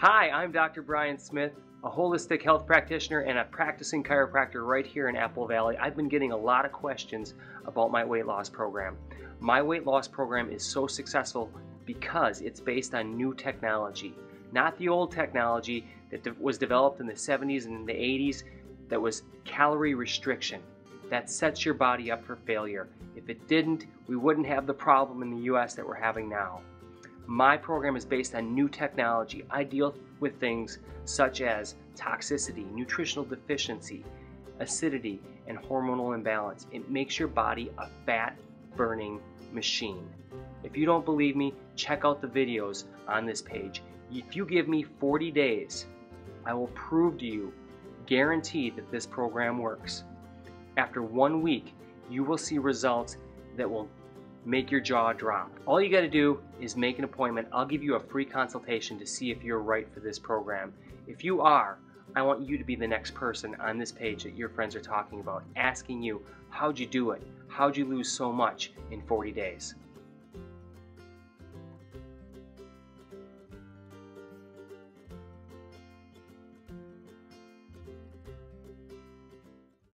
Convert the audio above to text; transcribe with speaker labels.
Speaker 1: Hi, I'm Dr. Brian Smith, a holistic health practitioner and a practicing chiropractor right here in Apple Valley. I've been getting a lot of questions about my weight loss program. My weight loss program is so successful because it's based on new technology, not the old technology that was developed in the 70s and the 80s that was calorie restriction. That sets your body up for failure. If it didn't, we wouldn't have the problem in the US that we're having now. My program is based on new technology. I deal with things such as toxicity, nutritional deficiency, acidity, and hormonal imbalance. It makes your body a fat-burning machine. If you don't believe me, check out the videos on this page. If you give me 40 days, I will prove to you, guaranteed, that this program works. After 1 week, you will see results that will make your jaw drop. All you got to do is make an appointment. I'll give you a free consultation to see if you're right for this program. If you are, I want you to be the next person on this page that your friends are talking about, asking you, how'd you do it? How'd you lose so much in 40 days?